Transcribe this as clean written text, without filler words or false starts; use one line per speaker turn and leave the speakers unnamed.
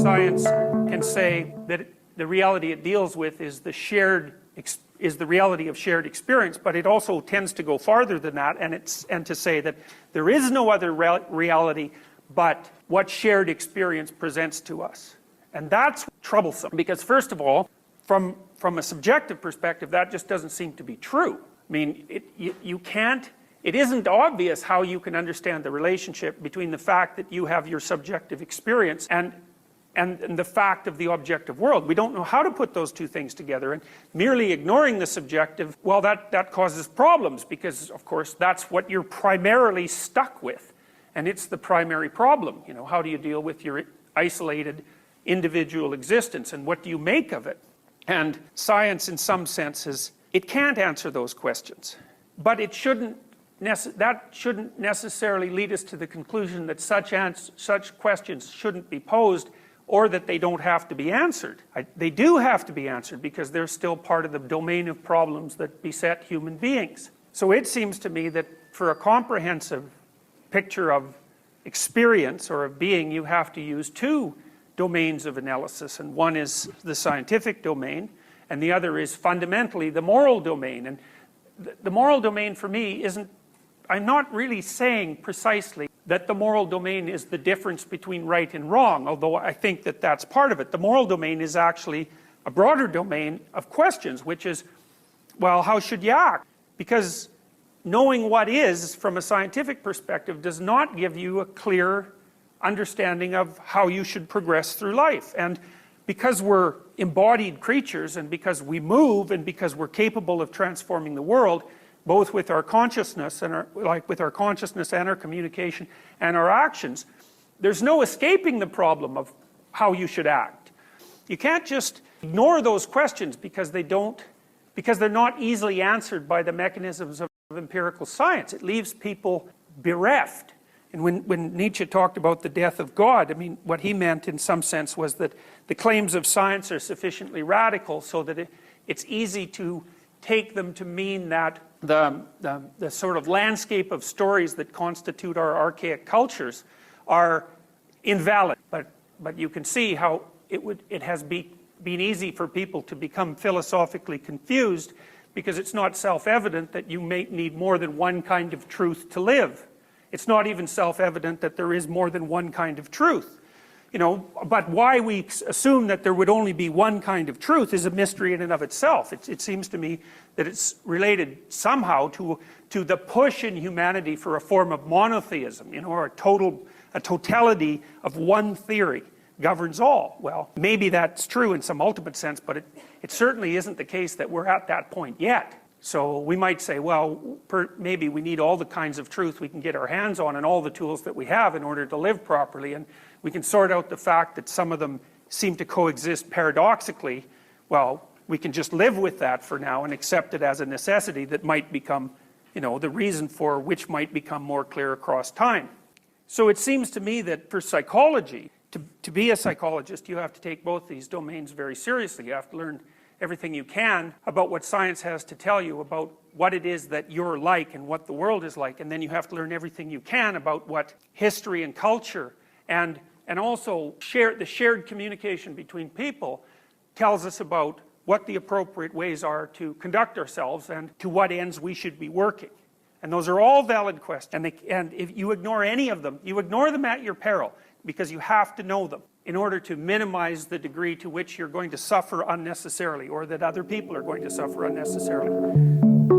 Science can say that the reality it deals with is the reality of shared experience, but it also tends to go farther than that, and to say that there is no other reality but what shared experience presents to us. And that's troublesome, because first of all, from a subjective perspective, that just doesn't seem to be true. I mean, it isn't obvious how you can understand the relationship between the fact that you have your subjective experience and the fact of the objective world. We don't know how to put those two things together, and merely ignoring the subjective, well, that causes problems, because of course that's what you're primarily stuck with, and it's the primary problem. You know, how do you deal with your isolated individual existence, and what do you make of it? And science, in some senses, it can't answer those questions, but that shouldn't necessarily lead us to the conclusion that such questions shouldn't be posed, or that they don't have to be answered. They do have to be answered, because they're still part of the domain of problems that beset human beings. So it seems to me that for a comprehensive picture of experience or of being, you have to use two domains of analysis, and one is the scientific domain, and the other is fundamentally the moral domain. And the moral domain for me isn't, I'm not really saying precisely that the moral domain is the difference between right and wrong, although I think that that's part of it. The moral domain is actually a broader domain of questions, which is, well, how should you act? Because knowing what is, from a scientific perspective, does not give you a clear understanding of how you should progress through life. And because we're embodied creatures, and because we move, and because we're capable of transforming the world, both with our consciousness and our communication and our actions, there's no escaping the problem of how you should act. You can't just ignore those questions because they're not easily answered by the mechanisms of empirical science. It leaves people bereft. And when Nietzsche talked about the death of God, I mean, what he meant in some sense was that the claims of science are sufficiently radical so that it's easy to take them to mean that the sort of landscape of stories that constitute our archaic cultures are invalid. But you can see how it has been easy for people to become philosophically confused, because it's not self-evident that you may need more than one kind of truth to live. It's not even self-evident that there is more than one kind of truth. You know, but why we assume that there would only be one kind of truth is a mystery in and of itself. It seems to me that it's related somehow to the push in humanity for a form of monotheism, you know, or a totality of one theory governs all. Well, maybe that's true in some ultimate sense, but it certainly isn't the case that we're at that point yet. So we might say, well, maybe we need all the kinds of truth we can get our hands on, and all the tools that we have in order to live properly, and we can sort out the fact that some of them seem to coexist paradoxically. Well, we can just live with that for now and accept it as a necessity that might become, you know, the reason for which might become more clear across time. So it seems to me that for psychology, to be a psychologist, you have to take both these domains very seriously. You have to learn everything you can about what science has to tell you about what it is that you're like and what the world is like, and then you have to learn everything you can about what history and culture and also the shared communication between people tells us about what the appropriate ways are to conduct ourselves and to what ends we should be working. And those are all valid questions, and if you ignore any of them, you ignore them at your peril, because you have to know them in order to minimize the degree to which you're going to suffer unnecessarily, or that other people are going to suffer unnecessarily.